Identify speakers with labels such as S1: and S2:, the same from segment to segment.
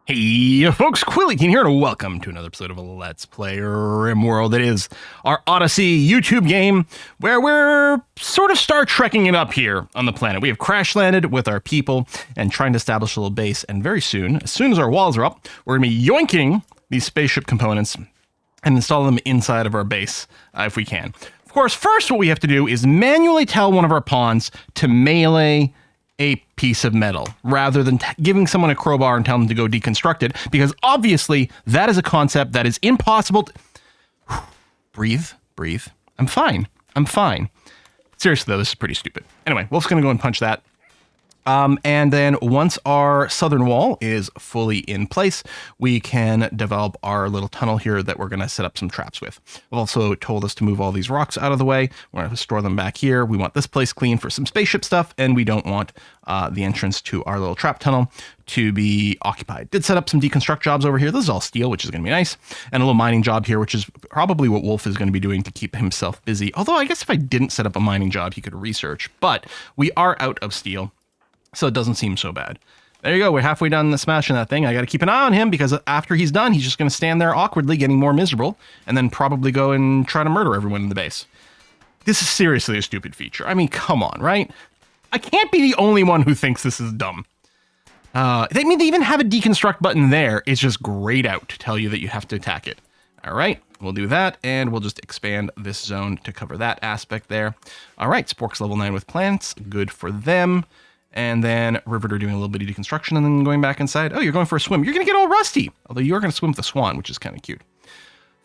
S1: Hey folks, Quillykin here, and welcome to another episode of Let's Play RimWorld. It is our Odyssey YouTube game where we're sort of Star Trekking it up here on the planet. We have crash landed with our people and trying to establish a little base, and very soon, as soon as our walls are up, we're going to be yoinking these spaceship components and install them inside of our base if we can. Of course, first what we have to do is manually tell one of our pawns to melee a piece of metal rather than giving someone a crowbar and telling them to go deconstruct it, because obviously that is a concept that is impossible. Breathe. I'm fine. Seriously though, this is pretty stupid. Anyway, Wolf's gonna go and punch that. And then once our southern wall is fully in place, we can develop our little tunnel here that we're going to set up some traps with. We've also told us to move all these rocks out of the way. We're going to store them back here. We want this place clean for some spaceship stuff, and we don't want the entrance to our little trap tunnel to be occupied. Did set up some deconstruct jobs over here. This is all steel, which is going to be nice. And a little mining job here, which is probably what Wolf is going to be doing to keep himself busy. Although I guess if I didn't set up a mining job, he could research. But we are out of steel, so it doesn't seem so bad. There you go. We're halfway done smashing that thing. I got to keep an eye on him, because after he's done, he's just going to stand there awkwardly getting more miserable and then probably go and try to murder everyone in the base. This is seriously a stupid feature. I mean, come on, right? I can't be the only one who thinks this is dumb. They even have a deconstruct button there. It's just grayed out to tell you that you have to attack it. All right, we'll do that, and we'll just expand this zone to cover that aspect there. All right, Spork's level 9 with plants. Good for them. And then Riveter doing a little bit of deconstruction and then going back inside. Oh, you're going for a swim. You're going to get all rusty. Although you are going to swim with the swan, which is kind of cute.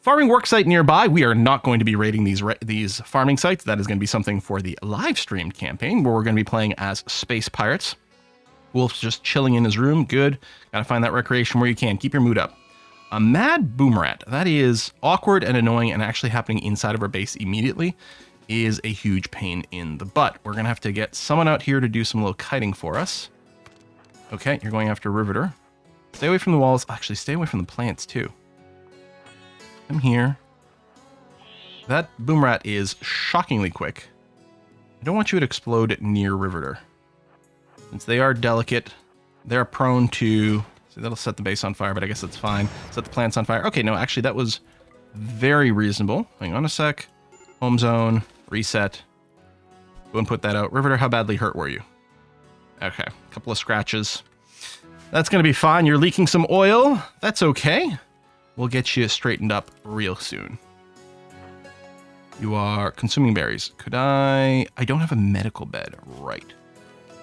S1: Farming worksite nearby. We are not going to be raiding these farming sites. That is going to be something for the live streamed campaign, where we're going to be playing as space pirates. Wolf's just chilling in his room. Good. Got to find that recreation where you can. Keep your mood up. A mad boomrat. That is awkward and annoying and actually happening inside of our base immediately is a huge pain in the butt. We're going to have to get someone out here to do some little kiting for us. Okay, you're going after Riveter. Stay away from the walls. Actually, stay away from the plants, too. Come here. That boomrat is shockingly quick. I don't want you to explode near Riveter. Since they are delicate, they're prone to... So that'll set the base on fire, but I guess that's fine. Set the plants on fire. Okay, no, actually, that was very reasonable. Hang on a sec. Home zone. Reset. Go and put that out. Riveter, how badly hurt were you? Okay, a couple of scratches. That's going to be fine. You're leaking some oil. That's okay. We'll get you straightened up real soon. You are consuming berries. Could I don't have a medical bed. Right.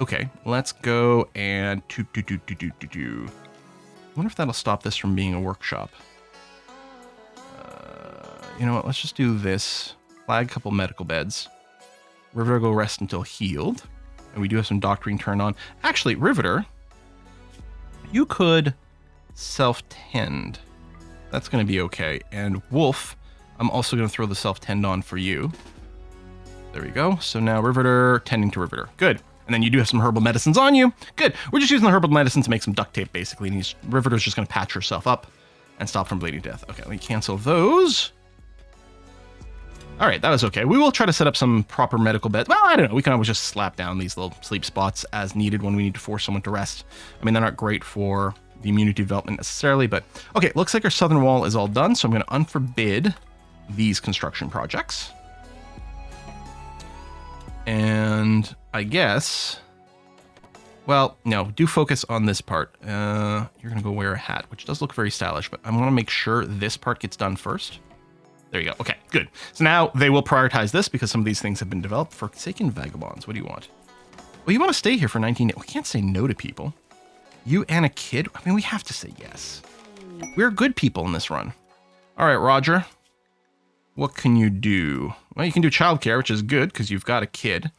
S1: Okay, let's go and I wonder if that'll stop this from being a workshop. You know what? Let's just do this. Flag a couple medical beds. Riveter go rest until healed. And we do have some doctoring turned on. Actually, Riveter, you could self-tend. That's going to be okay. And Wolf, I'm also going to throw the self-tend on for you. There we go. So now Riveter, tending to Riveter. Good. And then you do have some herbal medicines on you. Good. We're just using the herbal medicine to make some duct tape, basically. And Riveter's just going to patch herself up and stop from bleeding to death. Okay, let me cancel those. All right, that was okay. We will try to set up some proper medical beds. Well, I don't know. We can always just slap down these little sleep spots as needed when we need to force someone to rest. I mean, they're not great for the immunity development necessarily, but okay, looks like our southern wall is all done, so I'm going to unforbid these construction projects. And I guess, well, no, do focus on this part. You're going to go wear a hat, which does look very stylish, but I want to make sure this part gets done first. There you go. Okay, good. So now they will prioritize this because some of these things have been developed. Forsaken Vagabonds. What do you want? Well, you want to stay here for 19 days. We can't say no to people. You and a kid? I mean, we have to say yes. We're good people in this run. All right, Roger. What can you do? Well, you can do childcare, which is good because you've got a kid.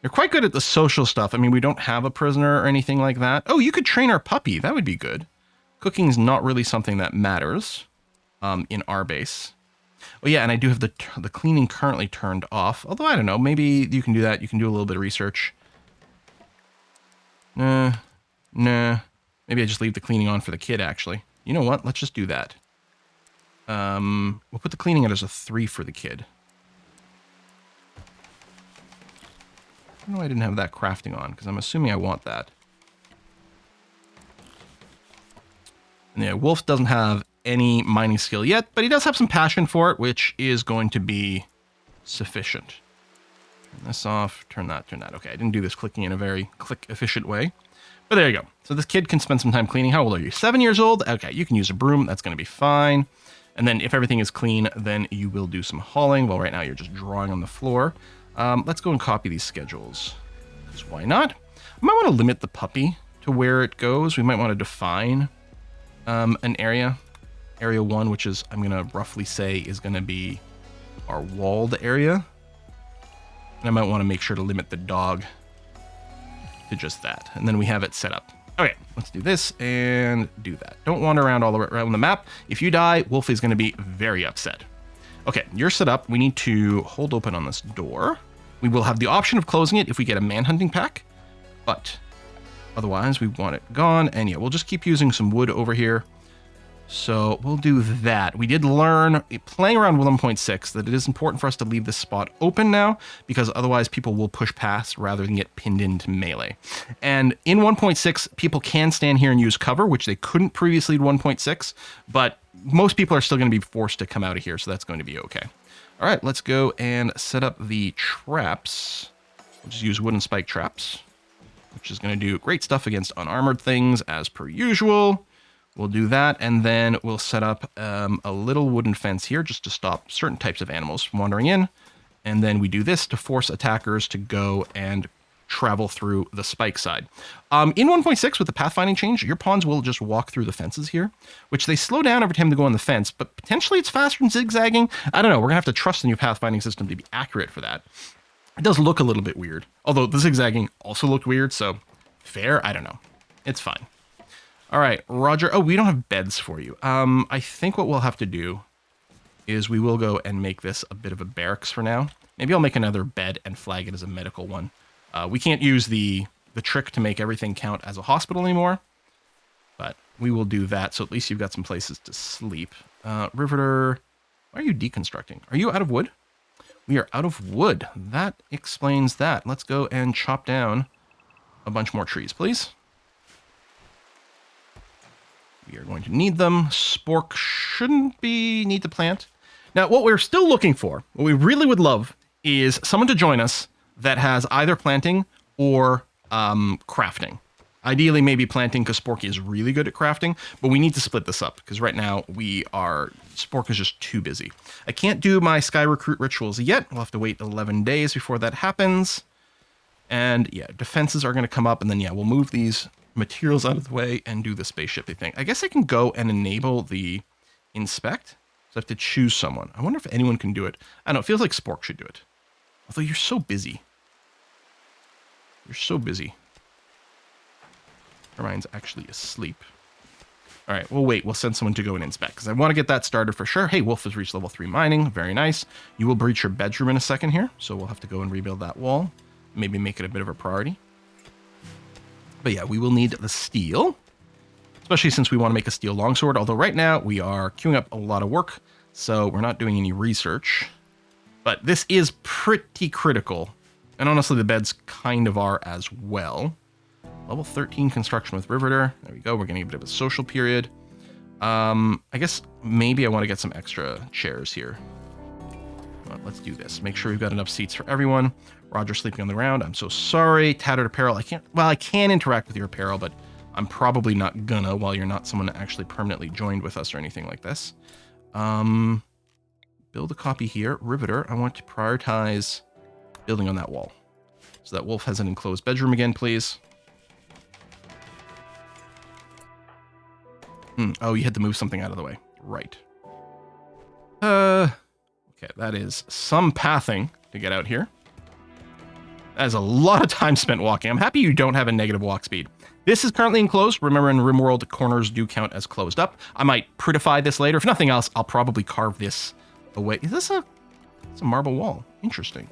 S1: You're quite good at the social stuff. I mean, we don't have a prisoner or anything like that. Oh, you could train our puppy. That would be good. Cooking's not really something that matters in our base. Oh yeah, and I do have the cleaning currently turned off. Although, I don't know, maybe you can do that. You can do a little bit of research. Nah. Maybe I just leave the cleaning on for the kid, actually. You know what? Let's just do that. We'll put the cleaning out as a 3 for the kid. I don't know why I didn't have that crafting on, because I'm assuming I want that. And yeah, Wolf doesn't have any mining skill yet, but he does have some passion for it, which is going to be sufficient. Turn this off, turn that. Okay, I didn't do this clicking in a very efficient way. But there you go. So this kid can spend some time cleaning. How old are you? 7 years old? Okay, you can use a broom. That's going to be fine. And then if everything is clean, then you will do some hauling. Well, right now you're just drawing on the floor. Let's go and copy these schedules. Because why not? I might want to limit the puppy to where it goes. We might want to define an area. Area 1, which is, I'm going to roughly say, is going to be our walled area. And I might want to make sure to limit the dog to just that. And then we have it set up. Okay, let's do this and do that. Don't wander around all around the map. If you die, Wolf is going to be very upset. Okay, you're set up. We need to hold open on this door. We will have the option of closing it if we get a manhunting pack, but otherwise we want it gone. And yeah, we'll just keep using some wood over here. So we'll do that. We did learn, playing around with 1.6, that it is important for us to leave this spot open now, because otherwise people will push past rather than get pinned into melee. And in 1.6, people can stand here and use cover, which they couldn't previously in 1.6, but most people are still going to be forced to come out of here, so that's going to be okay. All right, let's go and set up the traps. We'll just use wooden spike traps, which is going to do great stuff against unarmored things, as per usual. We'll do that, and then we'll set up a little wooden fence here just to stop certain types of animals from wandering in. And then we do this to force attackers to go and travel through the spike side. In 1.6, with the pathfinding change, your pawns will just walk through the fences here, which they slow down every time they go on the fence, but potentially it's faster than zigzagging. I don't know. We're going to have to trust the new pathfinding system to be accurate for that. It does look a little bit weird, although the zigzagging also looked weird, so fair? I don't know. It's fine. All right, Roger. Oh, we don't have beds for you. I think what we'll have to do is we will go and make this a bit of a barracks for now. Maybe I'll make another bed and flag it as a medical one. We can't use the trick to make everything count as a hospital anymore, but we will do that. So at least you've got some places to sleep. Riveter, why are you deconstructing? Are you out of wood? We are out of wood. That explains that. Let's go and chop down a bunch more trees, please. We are going to need them. Spork shouldn't need to plant. Now, what we're still looking for, what we really would love, is someone to join us that has either planting or crafting. Ideally, maybe planting, because Sporky is really good at crafting, but we need to split this up, because right now Spork is just too busy. I can't do my Sky Recruit rituals yet. We'll have to wait 11 days before that happens. And yeah, defenses are going to come up, and then yeah, we'll move these materials out of the way and do the spaceship thing. I guess I can go and enable the inspect. So I have to choose someone. I wonder if anyone can do it. I don't know, it feels like Spork should do it. Although you're so busy. You're so busy. Hermione's actually asleep. All right, we'll wait. We'll send someone to go and inspect, because I want to get that started for sure. Hey, Wolf has reached level 3 mining. Very nice. You will breach your bedroom in a second here, so we'll have to go and rebuild that wall. Maybe make it a bit of a priority. But yeah, we will need the steel, especially since we want to make a steel longsword. Although right now we are queuing up a lot of work, so we're not doing any research. But this is pretty critical. And honestly, the beds kind of are as well. Level 13 construction with Riveter. There we go. We're getting a bit of a social period. I guess maybe I want to get some extra chairs here. Well, let's do this. Make sure we've got enough seats for everyone. Roger sleeping on the ground. I'm so sorry. Tattered apparel. I can interact with your apparel, but I'm probably not gonna while you're not someone actually permanently joined with us or anything like this. Build a copy here. Riveter, I want to prioritize building on that wall. So that Wolf has an enclosed bedroom again, please. Oh, you had to move something out of the way. Right. Okay, that is some pathing to get out here. That is a lot of time spent walking. I'm happy you don't have a negative walk speed. This is currently enclosed. Remember, in RimWorld, corners do count as closed up. I might prettify this later. If nothing else, I'll probably carve this away. Is this it's a marble wall? Interesting.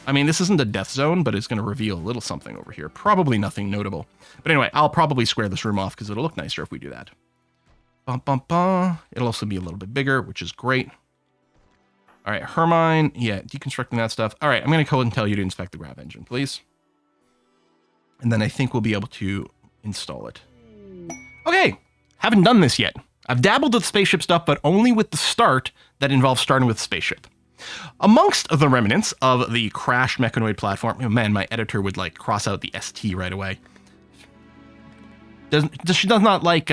S1: I mean, this isn't a death zone, but it's going to reveal a little something over here. Probably nothing notable. But anyway, I'll probably square this room off because it'll look nicer if we do that. Bum, bum, bum. It'll also be a little bit bigger, which is great. All right, Hermine. Yeah, deconstructing that stuff. All right, I'm going to go and tell you to inspect the grav engine, please. And then I think we'll be able to install it. Okay, Haven't done this yet. I've dabbled with spaceship stuff, but only with the start that involves starting with spaceship. Amongst the remnants of the Crash Mechanoid platform, oh man, my editor would like cross out the ST right away. She does not like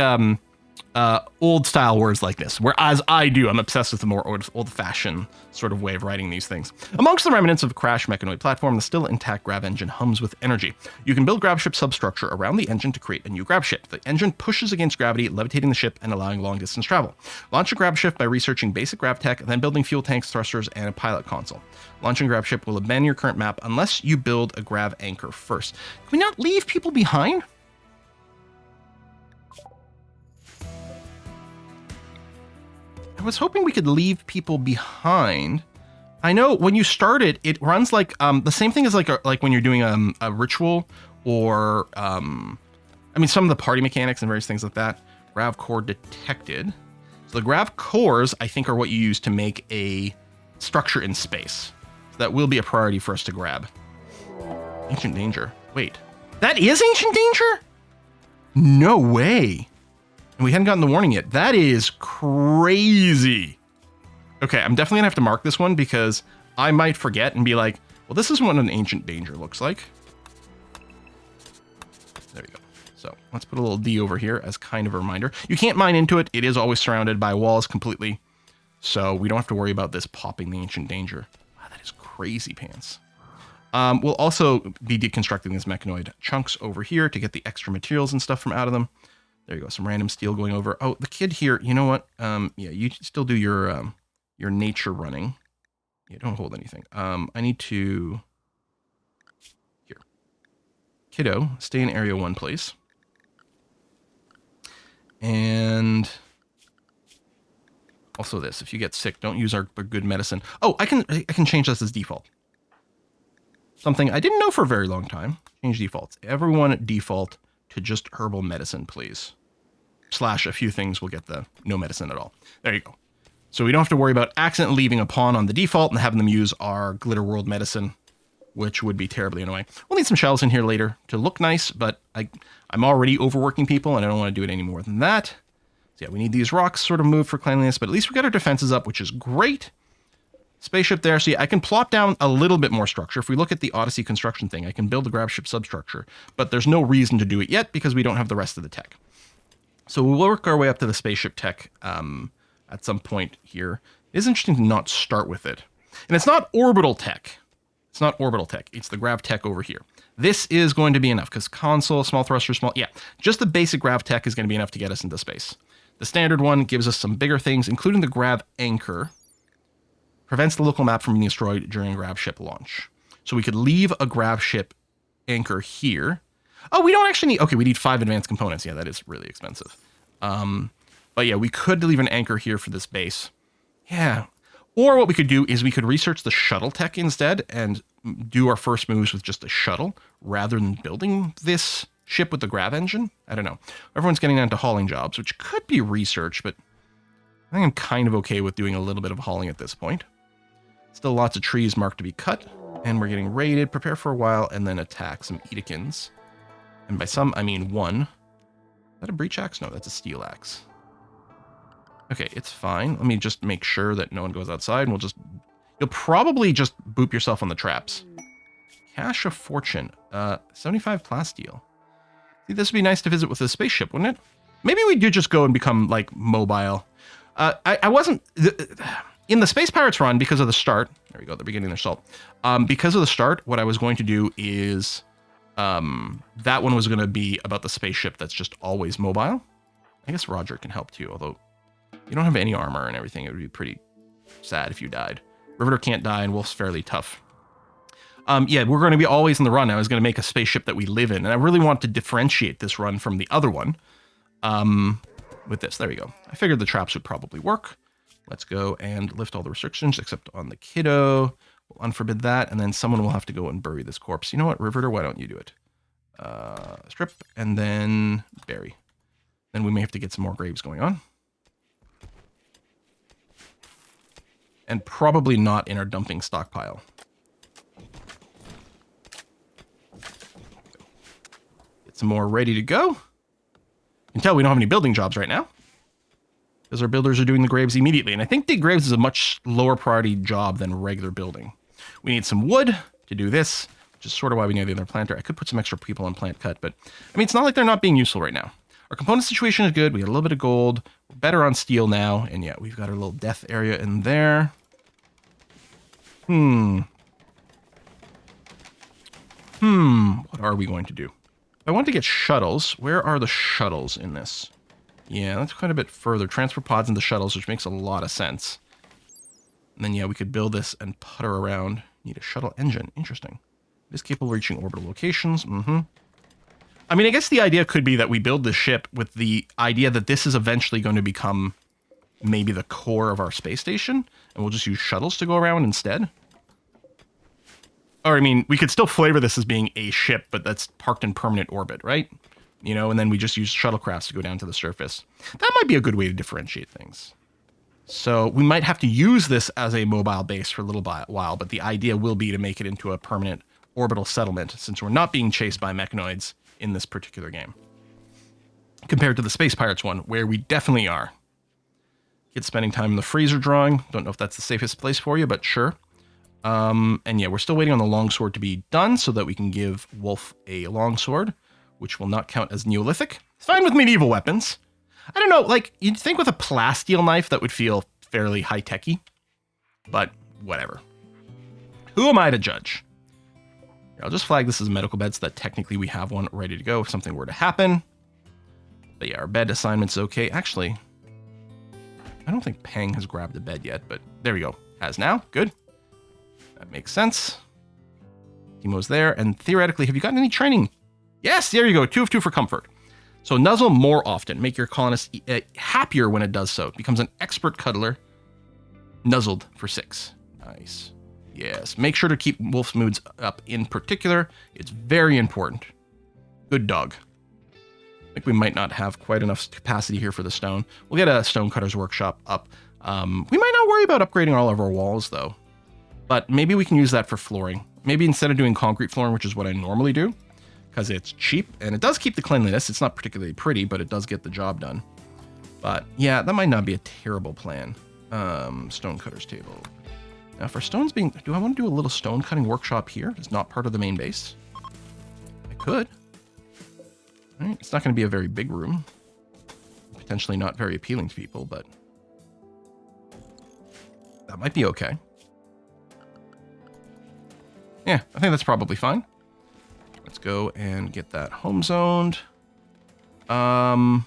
S1: old style words like this, whereas I do. I'm obsessed with the more old fashioned sort of way of writing these things. Amongst the remnants of Crash Mechanoid platform, the still intact grav engine hums with energy. You can build grav ship substructure around the engine to create a new grav ship. The engine pushes against gravity, levitating the ship and allowing long distance travel. Launch a grav ship by researching basic grav tech, then building fuel tanks, thrusters, and a pilot console. Launching a grav ship will abandon your current map unless you build a grav anchor first. Can we not leave people behind? I was hoping we could leave people behind. I know when you start it, it runs like the same thing as like when you're doing a ritual or I mean some of the party mechanics and various things like that. Grav core detected. So the grav cores I think are what you use to make a structure in space. So that will be a priority for us to grab. Ancient danger. Wait, that is ancient danger? No way. And we hadn't gotten the warning yet. That is crazy. Okay, I'm definitely gonna have to mark this one because I might forget and be like, well, this isn't what an ancient danger looks like. There we go. So let's put a little D over here as kind of a reminder. You can't mine into it. It is always surrounded by walls completely. So we don't have to worry about this popping the ancient danger. Wow, that is crazy pants. We'll also be deconstructing these mechanoid chunks over here to get the extra materials and stuff from out of them. There you go, some random steel going over. Oh, the kid here, you know what? Yeah, you still do your nature running. Yeah, don't hold anything. I need to... Here. Kiddo, stay in area 1, please. And... also this, if you get sick, don't use our good medicine. Oh, I can change this as default. Something I didn't know for a very long time. Change defaults. Everyone default to just herbal medicine, please. / a few things will get the no medicine at all. There you go. So we don't have to worry about accidentally leaving a pawn on the default and having them use our Glitter World medicine, which would be terribly annoying. We'll need some shells in here later to look nice, but I'm already overworking people and I don't want to do it any more than that. So yeah, we need these rocks sort of moved for cleanliness, but at least we got our defenses up, which is great. Spaceship there. So yeah, I can plop down a little bit more structure. If we look at the Odyssey construction thing, I can build a grav ship substructure, but there's no reason to do it yet because we don't have the rest of the tech. So we'll work our way up to the spaceship tech at some point here. It is interesting to not start with it. And it's not orbital tech. It's not orbital tech. It's the grav tech over here. This is going to be enough because console, small thruster, small... yeah, just the basic grav tech is going to be enough to get us into space. The standard one gives us some bigger things, including the grav anchor. Prevents the local map from being destroyed during grav ship launch. So we could leave a grav ship anchor here. Oh, we don't actually need... okay, we need 5 advanced components. Yeah, that is really expensive. But yeah, we could leave an anchor here for this base. Yeah. Or what we could do is we could research the shuttle tech instead and do our first moves with just a shuttle rather than building this ship with the grav engine. I don't know. Everyone's getting down to hauling jobs, which could be research, but I think I'm kind of okay with doing a little bit of hauling at this point. Still lots of trees marked to be cut, and we're getting raided. Prepare for a while, and then attack some Edekins. And by some, I mean one. Is that a breach axe? No, that's a steel axe. Okay, it's fine. Let me just make sure that no one goes outside, and you'll probably just boop yourself on the traps. Cache of Fortune. 75 plasteel. See, this would be nice to visit with a spaceship, wouldn't it? Maybe we do just go and become, like, mobile. I wasn't... in the Space Pirates run, because of the start... there we go, they're beginning their salt. Because of the start, what I was going to do is... that one was going to be about the spaceship that's just always mobile. I guess Roger can help too, although you don't have any armor and everything. It would be pretty sad if you died. Riveter can't die, and Wolf's fairly tough. Yeah, we're going to be always in the run. I was going to make a spaceship that we live in, and I really want to differentiate this run from the other one. With this, there we go. I figured the traps would probably work. Let's go and lift all the restrictions except on the kiddo. We'll unforbid that, and then someone will have to go and bury this corpse. You know what, Riveter, why don't you do it? Strip, and then bury. Then we may have to get some more graves going on. And probably not in our dumping stockpile. Get some more ready to go. can tell we don't have any building jobs right now, because our builders are doing the graves immediately. And I think dig graves is a much lower priority job than regular building. We need some wood to do this, which is sort of why we need the other planter. I could put some extra people on plant cut, but I mean, it's not like they're not being useful right now. Our component situation is good. We got a little bit of gold. We're better on steel now. And yeah, we've got our little death area in there. What are we going to do? I want to get shuttles. Where are the shuttles in this? Yeah, that's quite a bit further. Transfer pods into shuttles, which makes a lot of sense. And then, yeah, we could build this and putter around. Need a shuttle engine. Interesting. It is capable of reaching orbital locations. I mean, I guess the idea could be that we build this ship with the idea that this is eventually going to become maybe the core of our space station, and we'll just use shuttles to go around instead. Or, I mean, we could still flavor this as being a ship, but that's parked in permanent orbit, right? You know, and then we just use shuttlecrafts to go down to the surface. That might be a good way to differentiate things. So we might have to use this as a mobile base for a little while, but the idea will be to make it into a permanent orbital settlement, since we're not being chased by mechanoids in this particular game. Compared to the Space Pirates one, where we definitely are. Kids spending time in the freezer drawing. Don't know if that's the safest place for you, but sure. And yeah, we're still waiting on the longsword to be done so that we can give Wolf a longsword, which will not count as Neolithic. It's fine with medieval weapons. I don't know, like, you'd think with a plasteel knife that would feel fairly high-techy, but whatever. Who am I to judge? Here, I'll just flag this as a medical bed so that technically we have one ready to go if something were to happen. But yeah, our bed assignment's okay. Actually, I don't think Peng has grabbed a bed yet, but there we go. Has now. Good. That makes sense. Timo's there. And theoretically, have you gotten any training? Yes, there you go. 2 of 2 for comfort. So nuzzle more often. Make your colonist happier when it does so. It becomes an expert cuddler. Nuzzled for 6. Nice. Yes. Make sure to keep Wolf's moods up in particular. It's very important. Good dog. I think we might not have quite enough capacity here for the stone. We'll get a Stonecutter's Workshop up. We might not worry about upgrading all of our walls, though. But maybe we can use that for flooring. Maybe instead of doing concrete flooring, which is what I normally do, because it's cheap, and it does keep the cleanliness. It's not particularly pretty, but it does get the job done. But yeah, that might not be a terrible plan. Stonecutter's table. Now for stones being... Do I want to do a little stone cutting workshop here? It's not part of the main base. I could. All right, it's not going to be a very big room. Potentially not very appealing to people, but that might be okay. Yeah, I think that's probably fine. Let's go and get that home zoned. I'll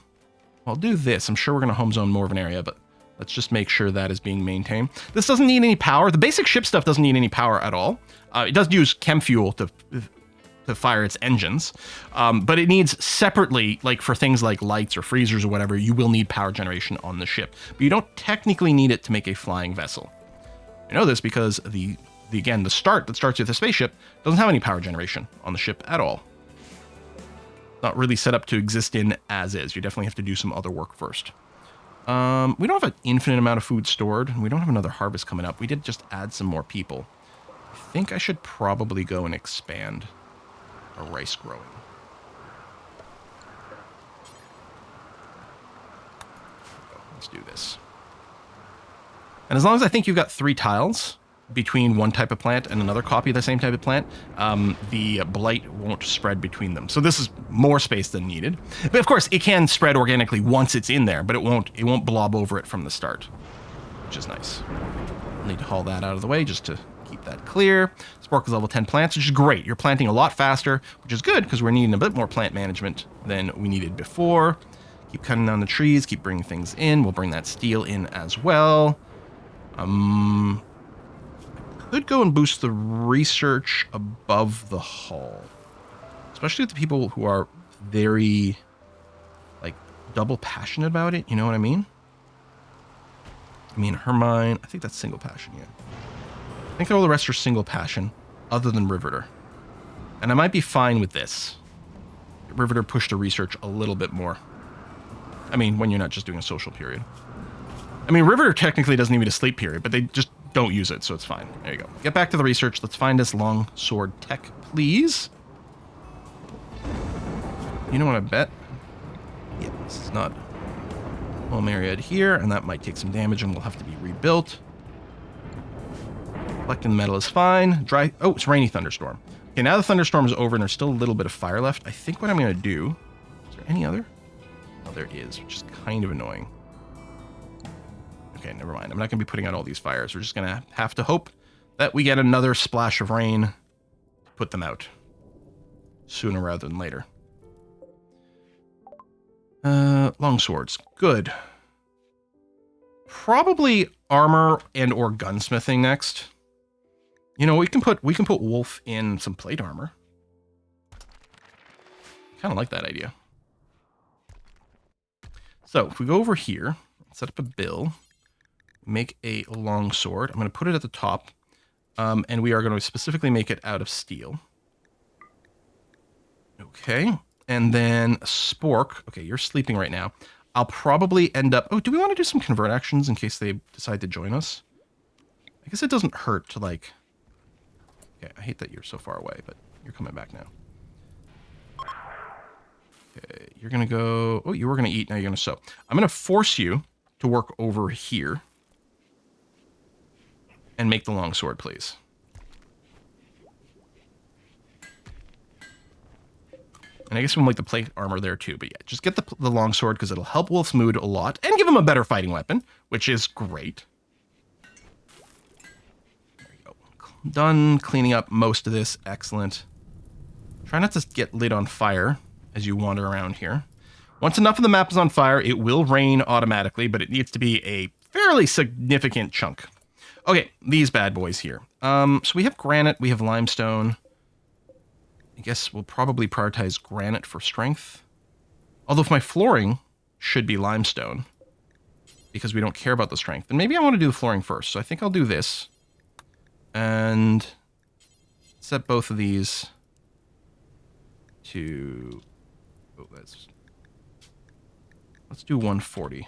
S1: do this. I'm sure we're going to home zone more of an area, but let's just make sure that is being maintained. This doesn't need any power. The basic ship stuff doesn't need any power at all. It does use chem fuel to fire its engines, but it needs separately, like for things like lights or freezers or whatever, you will need power generation on the ship. But you don't technically need it to make a flying vessel. I know this because the start that starts with the spaceship doesn't have any power generation on the ship at all. Not really set up to exist in as is. You definitely have to do some other work first. We don't have an infinite amount of food stored, and we don't have another harvest coming up. We did just add some more people. I think I should probably go and expand our rice growing. Let's do this. And as long as I think you've got 3 tiles between one type of plant and another copy of the same type of plant, the blight won't spread between them. So this is more space than needed. But of course, it can spread organically once it's in there, but it won't blob over it from the start, which is nice. I'll need to haul that out of the way just to keep that clear. Sporkle's level 10 plants, which is great. You're planting a lot faster, which is good because we're needing a bit more plant management than we needed before. Keep cutting down the trees, keep bringing things in. We'll bring that steel in as well. Could go and boost the research above the hull, especially with the people who are very, like, double passionate about it. You know what I mean? I mean, Hermine, I think that's single passion, yeah. I think all the rest are single passion, other than Riveter. And I might be fine with this. Riveter pushed the research a little bit more. I mean, when you're not just doing a social period. I mean, Riveter technically doesn't need a sleep period, but they just don't use it, so it's fine. There you go. Get back to the research. Let's find us long sword tech, please. You know what I bet? Yeah, This is not home area here, and that might take some damage and will have to be rebuilt. Collecting the metal is fine. Dry. Oh, it's rainy thunderstorm. Okay, now the thunderstorm is over and there's still a little bit of fire left. I think what I'm going to do... Is there any other? Oh, there is, which is kind of annoying. Okay, never mind. I'm not going to be putting out all these fires. We're just going to have to hope that we get another splash of rain to put them out. Sooner rather than later. Long swords. Good. Probably armor and or gunsmithing next. You know, we can put Wolf in some plate armor. Kind of like that idea. So if we go over here, set up a bill, make a long sword. I'm going to put it at the top, and we are going to specifically make it out of steel. Okay, and then a spork. Okay, you're sleeping right now. I'll probably end up... Oh, do we want to do some convert actions in case they decide to join us? I guess it doesn't hurt to, like... Okay, I hate that you're so far away, but you're coming back now. Okay, you're going to go... Oh, you were going to eat, now you're going to sew. I'm going to force you to work over here. And make the long sword, please. And I guess we'll make the plate armor there too. But yeah, just get the long sword because it'll help Wolf's mood a lot. And give him a better fighting weapon, which is great. There you go. Done cleaning up most of this. Excellent. Try not to get lit on fire as you wander around here. Once enough of the map is on fire, it will rain automatically, but it needs to be a fairly significant chunk. Okay, these bad boys here. So we have granite, we have limestone. I guess we'll probably prioritize granite for strength. Although if my flooring should be limestone, because we don't care about the strength, then maybe I want to do the flooring first. So I think I'll do this. And set both of these to... Oh, let's do 140,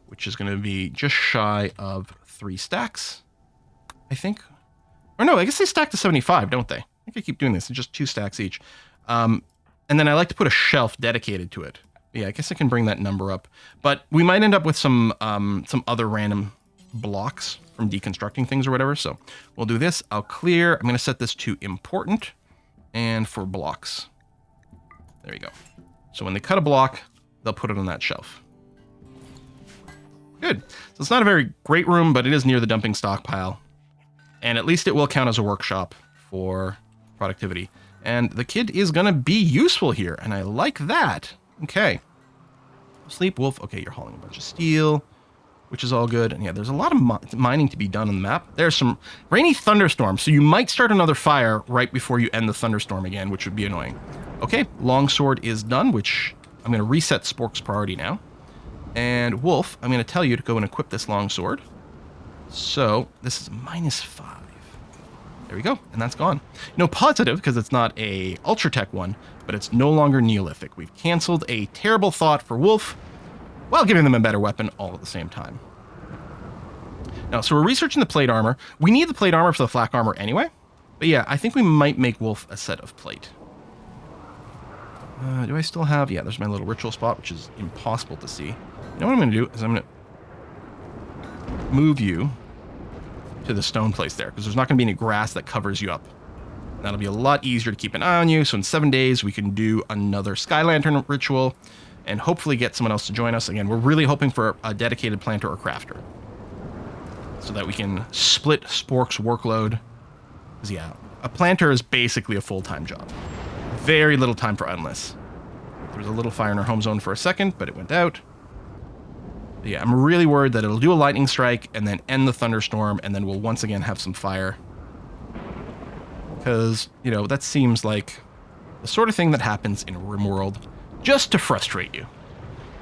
S1: which is going to be just shy of 3 stacks, I think. Or no, I guess they stack to 75, don't they? I think I keep doing this. It's just 2 stacks each. And then I like to put a shelf dedicated to it. Yeah, I guess I can bring that number up. But we might end up with some other random blocks from deconstructing things or whatever. So we'll do this. I'll clear. I'm going to set this to important and for blocks. There you go. So when they cut a block, they'll put it on that shelf. Good. So it's not a very great room, but it is near the dumping stockpile. And at least it will count as a workshop for productivity. And the kid is going to be useful here, and I like that. Okay. Sleep, Wolf. Okay, you're hauling a bunch of steel, which is all good. And yeah, there's a lot of mining to be done on the map. There's some rainy thunderstorms, so you might start another fire right before you end the thunderstorm again, which would be annoying. Okay, longsword is done, which I'm going to reset Spork's priority now. And Wolf, I'm going to tell you to go and equip this longsword. So this is -5. There we go, and that's gone. No positive, because it's not a Ultra Tech one, but it's no longer Neolithic. We've canceled a terrible thought for Wolf, while giving them a better weapon all at the same time. Now, so we're researching the plate armor. We need the plate armor for the flak armor anyway. But yeah, I think we might make Wolf a set of plate. Do I still have... Yeah, there's my little ritual spot, which is impossible to see. You know what I'm going to do is I'm going to move you to the stone place there, because there's not going to be any grass that covers you up. That'll be a lot easier to keep an eye on you. So in 7 days, we can do another Sky Lantern ritual and hopefully get someone else to join us. Again, we're really hoping for a dedicated planter or crafter so that we can split Spork's workload. Because, yeah, a planter is basically a full-time job. Very little time for endless. There was a little fire in our home zone for a second, but it went out. But yeah, I'm really worried that it'll do a lightning strike and then end the thunderstorm, and then we'll once again have some fire. Because, you know, that seems like the sort of thing that happens in RimWorld just to frustrate you.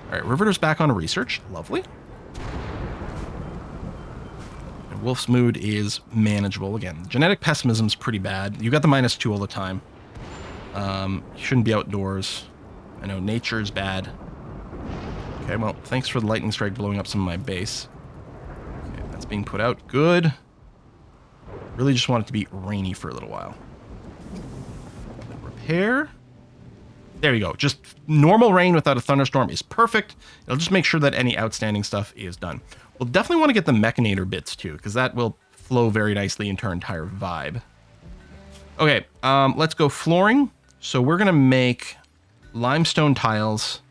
S1: All right, Riveter's back on research. Lovely. And Wolf's mood is manageable. Again, genetic pessimism's pretty bad. You got the -2 all the time. You shouldn't be outdoors. I know nature's bad. Okay, well, thanks for the lightning strike blowing up some of my base. Okay, that's being put out. Good. Really just want it to be rainy for a little while. Repair. There you go. Just normal rain without a thunderstorm is perfect. It'll just make sure that any outstanding stuff is done. We'll definitely want to get the Mechanator bits too, because that will flow very nicely into our entire vibe. Okay, let's go flooring. So we're going to make limestone tiles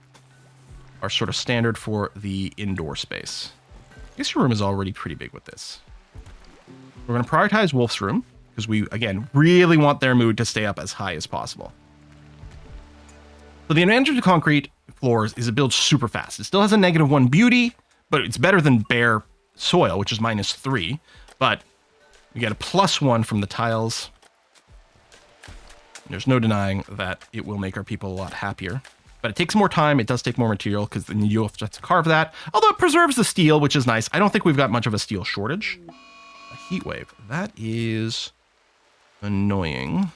S1: are sort of standard for the indoor space. I guess your room is already pretty big with this. We're going to prioritize Wolf's room because we, again, really want their mood to stay up as high as possible. So the advantage of concrete floors is it builds super fast. It still has a -1 beauty, but it's better than bare soil, which is -3. But we get a +1 from the tiles. There's no denying that it will make our people a lot happier. But it takes more time. It does take more material because then you'll have to carve that. Although it preserves the steel, which is nice. I don't think we've got much of a steel shortage. A heat wave. That is annoying.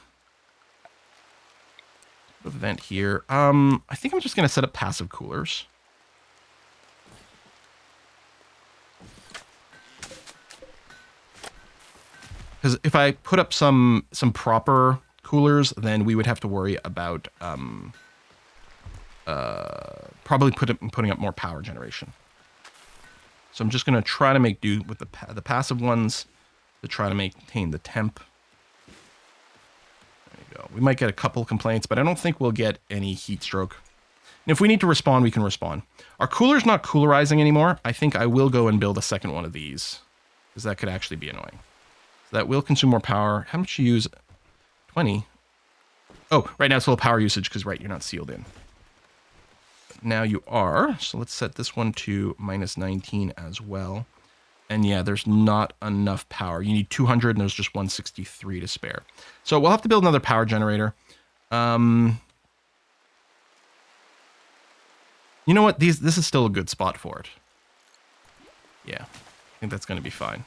S1: Vent here. I think I'm just going to set up passive coolers. Because if I put up some proper coolers, then we would have to worry about probably putting up more power generation. So I'm just going to try to make do with the passive ones to try to maintain the temp. There you go. We might get a couple complaints, but I don't think we'll get any heat stroke. And if we need to respawn, we can respawn. Our cooler's not coolarizing anymore. I think I will go and build a second one of these, because that could actually be annoying. So that will consume more power. How much do you use? 20. Oh, right now it's a little power usage because, right, you're not sealed in. But now you are. So let's set this one to -19 as well. And yeah, there's not enough power. You need 200 and there's just 163 to spare. So we'll have to build another power generator. You know what? This is still a good spot for it. Yeah, I think that's going to be fine.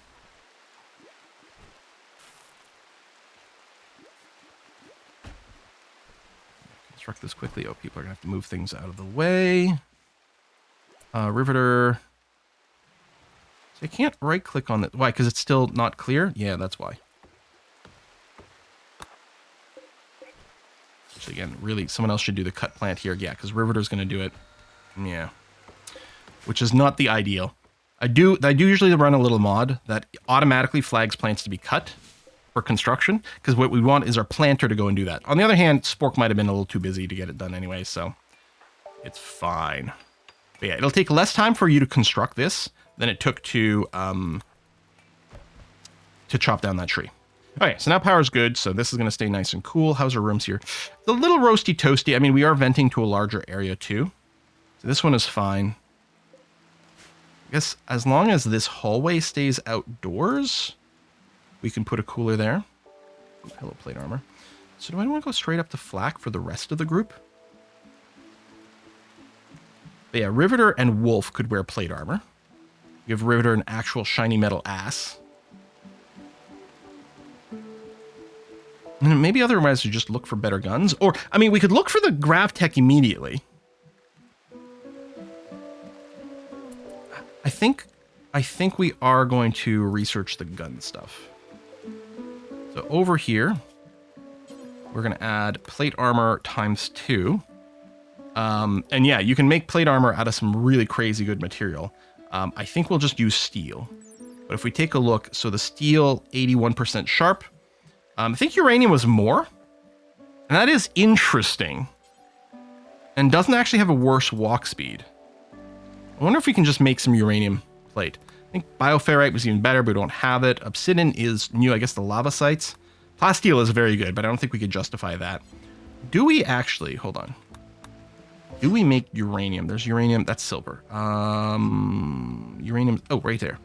S1: Construct this quickly. Oh, people are going to have to move things out of the way. Riveter. So I can't right-click on that. Why? Because it's still not clear? Yeah, that's why. So again, really, someone else should do the cut plant here. Yeah, because Riveter's going to do it. Yeah. Which is not the ideal. I do usually run a little mod that automatically flags plants to be cut for construction, because what we want is our planter to go and do that. On the other hand, Spork might have been a little too busy to get it done anyway, so it's fine. But yeah, it'll take less time for you to construct this than it took to chop down that tree. Okay, so now power's good, so this is going to stay nice and cool. How's our rooms here? It's a little roasty toasty. I mean, we are venting to a larger area too. So this one is fine. I guess as long as this hallway stays outdoors, we can put a cooler there. Ooh, hello, plate armor. So do I want to go straight up to flak for the rest of the group? But yeah, Riveter and Wolf could wear plate armor. Give Riveter an actual shiny metal ass. And maybe otherwise we just look for better guns. Or, I mean, we could look for the Gravtech immediately. I think we are going to research the gun stuff. So over here, we're going to add plate armor ×2. And yeah, you can make plate armor out of some really crazy good material. I think we'll just use steel. But if we take a look, so the steel, 81% sharp. I think uranium was more. And that is interesting. And doesn't actually have a worse walk speed. I wonder if we can just make some uranium plate. I think bioferrite was even better, but we don't have it. Obsidian is new, I guess the lava sites. Plasteel is very good, but I don't think we could justify that. Do we actually, hold on. Do we make uranium? There's uranium, that's silver. Uranium, oh, right there.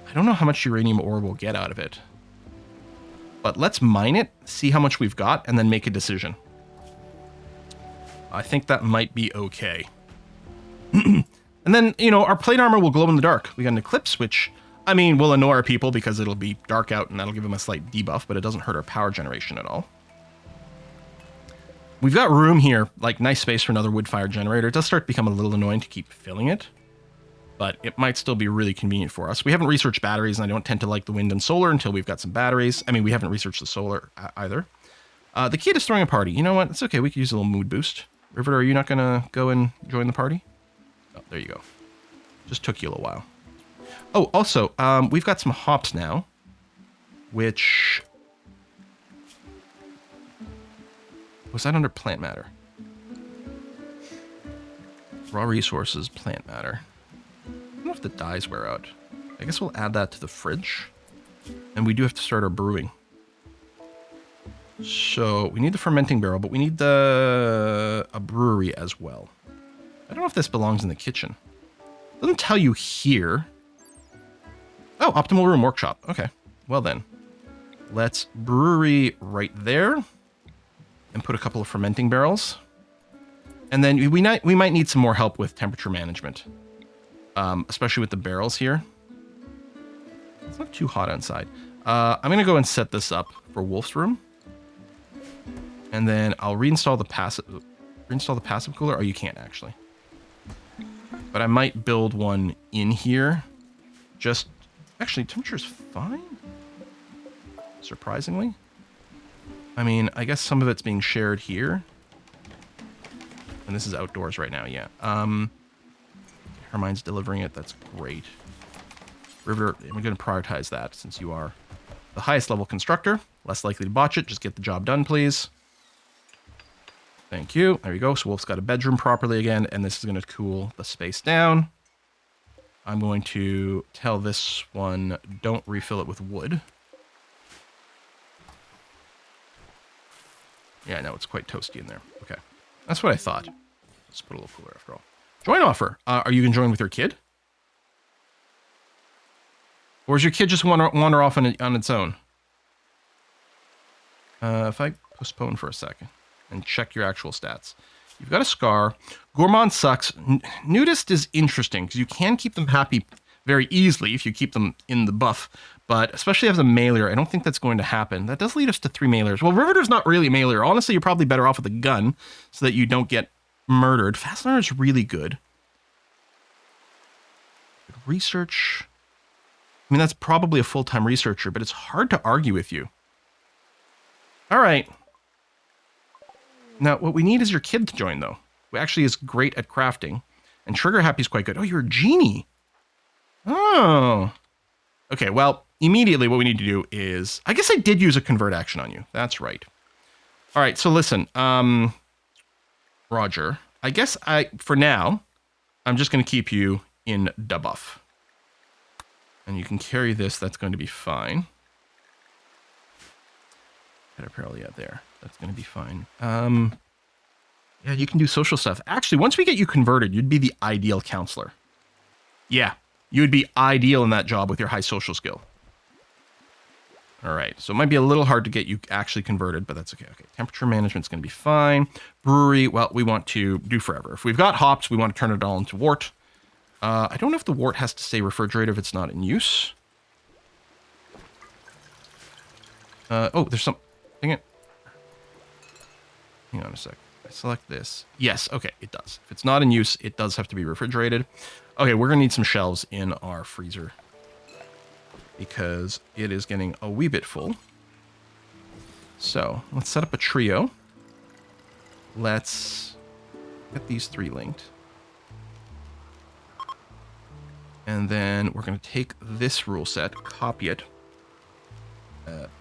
S1: I don't know how much uranium ore we'll get out of it. But let's mine it, see how much we've got, and then make a decision. I think that might be okay. And then, you know, our plate armor will glow in the dark. We got an eclipse, which, I mean, will annoy our people because it'll be dark out and that'll give them a slight debuff, but it doesn't hurt our power generation at all. We've got room here, like nice space for another wood fire generator. It does start to become a little annoying to keep filling it, but it might still be really convenient for us. We haven't researched batteries, and I don't tend to like the wind and solar until we've got some batteries. I mean, we haven't researched the solar either. The kid is throwing a party. You know what? It's okay. We could use a little mood boost. Rivet, are you not going to go and join the party? Oh, there you go. Just took you a little while. Oh, also, we've got some hops now, which... Was that under plant matter? Raw resources, plant matter. I don't know if the dyes wear out. I guess we'll add that to the fridge. And we do have to start our brewing. So we need the fermenting barrel, but we need a brewery as well. I don't know if this belongs in the kitchen. It doesn't tell you here. Oh, optimal room workshop. Okay, well then. Let's brewery right there. And put a couple of fermenting barrels. And then we might need some more help with temperature management. Especially with the barrels here. It's not too hot outside. I'm going to go and set this up for Wolf's room. And then I'll reinstall the passive cooler. Oh, you can't actually. But I might build one in here. Just... Actually, temperature's fine. Surprisingly. I mean, I guess some of it's being shared here. And this is outdoors right now, yeah. Hermione's delivering it. That's great. River, I'm going to prioritize that since you are the highest level constructor. Less likely to botch it. Just get the job done, please. Thank you. There you go. So Wolf's got a bedroom properly again, and this is going to cool the space down. I'm going to tell this one, don't refill it with wood. Yeah, no, it's quite toasty in there. Okay. That's what I thought. Let's put a little cooler after all. Join offer. Are you going to join with your kid? Or is your kid just wander off on its own? If I postpone for a second and check your actual stats. You've got a scar. Gourmand sucks. Nudist is interesting because you can keep them happy very easily if you keep them in the buff. But especially as a mailer, I don't think that's going to happen. That does lead us to 3 mailers. Well, Riveter's not really a mailer. Honestly, you're probably better off with a gun so that you don't get murdered. Fastener is really good. Research. I mean, that's probably a full-time researcher, but it's hard to argue with you. All right. Now, what we need is your kid to join, though. Who actually is great at crafting. And Trigger Happy's quite good. Oh, you're a genie. Oh. Okay, well, immediately what we need to do is... I guess I did use a convert action on you. That's right. All right, so listen. Roger. I guess for now, I'm just going to keep you in debuff. And you can carry this. That's going to be fine. Apparel, yeah, there. That's going to be fine. Yeah, you can do social stuff. Actually, once we get you converted, you'd be the ideal counselor. Yeah, you would be ideal in that job with your high social skill. All right, so it might be a little hard to get you actually converted, but that's okay. Okay, temperature management's going to be fine. Brewery, well, we want to do forever. If we've got hops, we want to turn it all into wort. I don't know if the wort has to stay refrigerated if it's not in use. Oh, there's some... Dang it. Hang on a sec. I select this. Yes, okay, it does. If it's not in use, it does have to be refrigerated. Okay, we're going to need some shelves in our freezer because it is getting a wee bit full. So, let's set up a trio. Let's get these 3 linked. And then we're going to take this rule set, copy it,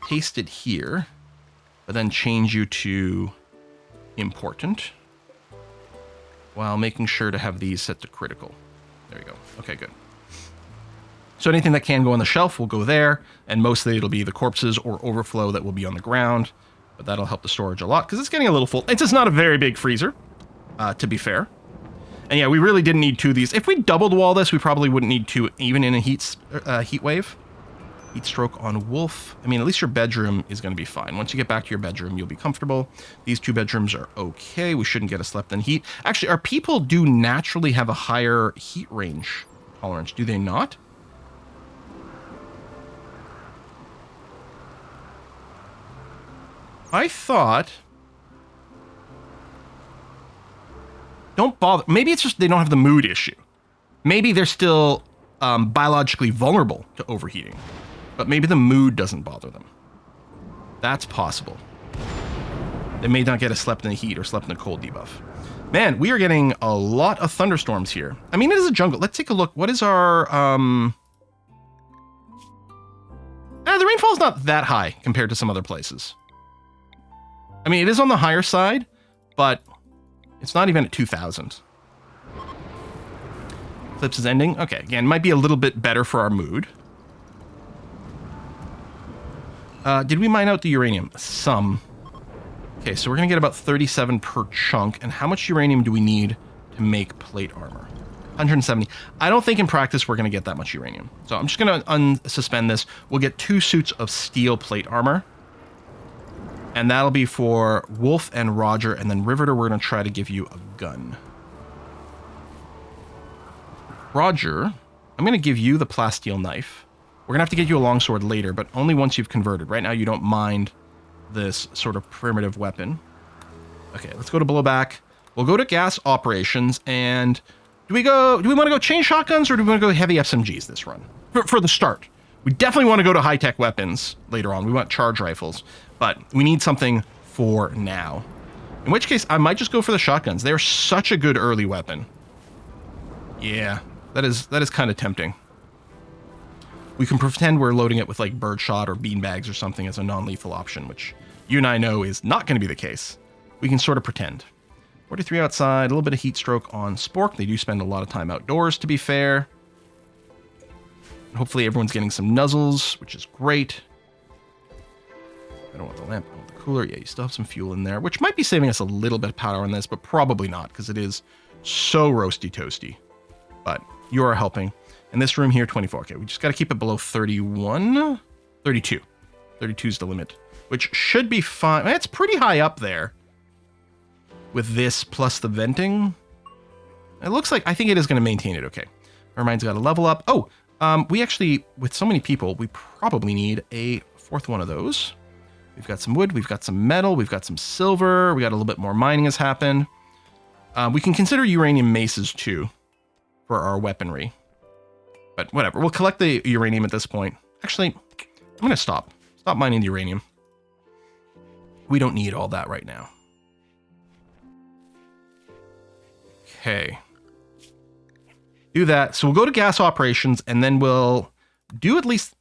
S1: paste it here, but then change you to important while making sure to have these set to critical. There you go. Okay, good. So anything that can go on the shelf will go there, and mostly it'll be the corpses or overflow that will be on the ground, but that'll help the storage a lot because it's getting a little full. It's just not a very big freezer, to be fair. And yeah, we really didn't need 2 of these. If we doubled wall this, we probably wouldn't need 2, even in a heat wave. Heat stroke on Wolf. I mean, at least your bedroom is going to be fine. Once you get back to your bedroom, you'll be comfortable. These 2 bedrooms are okay. We shouldn't get a slept in heat. Actually, our people do naturally have a higher heat range tolerance. Do they not? I thought... Don't bother. Maybe it's just they don't have the mood issue. Maybe they're still biologically vulnerable to overheating. But maybe the mood doesn't bother them. That's possible. They may not get a slept in the heat or slept in the cold debuff. Man, we are getting a lot of thunderstorms here. I mean, it is a jungle. Let's take a look. What is our... the rainfall is not that high compared to some other places. I mean, it is on the higher side, but it's not even at 2,000. Eclipse is ending. Okay, again, might be a little bit better for our mood. Did we mine out the uranium? Some. Okay, so we're going to get about 37 per chunk. And how much uranium do we need to make plate armor? 170. I don't think in practice we're going to get that much uranium. So I'm just going to unsuspend this. We'll get 2 suits of steel plate armor. And that'll be for Wolf and Roger. And then Riveter, we're going to try to give you a gun. Roger, I'm going to give you the plasteel knife. We're going to have to get you a longsword later, but only once you've converted. Right now, you don't mind this sort of primitive weapon. Okay, let's go to blowback. We'll go to gas operations, and do we want to go chain shotguns, or do we want to go heavy SMGs this run? For the start. We definitely want to go to high-tech weapons later on. We want charge rifles, but we need something for now. In which case, I might just go for the shotguns. They're such a good early weapon. Yeah, that is kind of tempting. We can pretend we're loading it with like birdshot or beanbags or something as a non-lethal option, which you and I know is not going to be the case. We can sort of pretend. 43 outside, a little bit of heat stroke on Spork. They do spend a lot of time outdoors, to be fair. And hopefully everyone's getting some nuzzles, which is great. I don't want the lamp, I want the cooler. Yeah, you still have some fuel in there, which might be saving us a little bit of power on this, but probably not, because it is so roasty toasty. But you are helping. In this room here, 24. Okay, we just got to keep it below 31. 32. 32 is the limit, which should be fine. It's pretty high up there with this plus the venting. It looks like, I think it is going to maintain it okay. Mermind's got to level up. Oh, we actually, with so many people, we probably need a 4th one of those. We've got some wood, we've got some metal, we've got some silver, we got a little bit more mining has happened. We can consider uranium maces too for our weaponry. But whatever, we'll collect the uranium at this point. Actually, I'm going to stop mining the uranium. We don't need all that right now. Okay. Do that. So we'll go to gas operations, and then we'll do at least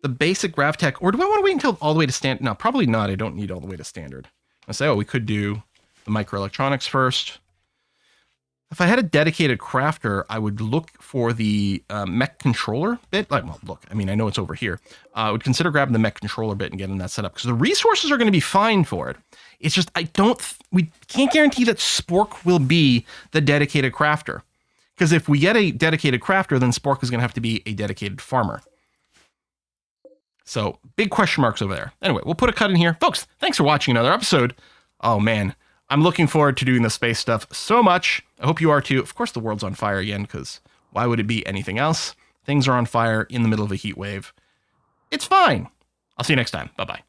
S1: the basic gravtech. Or do I want to wait until all the way to standard? No, probably not. I don't need all the way to standard. I say, oh, we could do the microelectronics first. If I had a dedicated crafter, I would look for the mech controller bit. Like, well, look, I mean, I know it's over here. I would consider grabbing the mech controller bit and getting that set up, because the resources are going to be fine for it. It's just, we can't guarantee that Spork will be the dedicated crafter. Because if we get a dedicated crafter, then Spork is going to have to be a dedicated farmer. So, big question marks over there. Anyway, we'll put a cut in here. Folks, thanks for watching another episode. Oh, man. I'm looking forward to doing the space stuff so much. I hope you are too. Of course, the world's on fire again, because why would it be anything else? Things are on fire in the middle of a heat wave. It's fine. I'll see you next time. Bye-bye.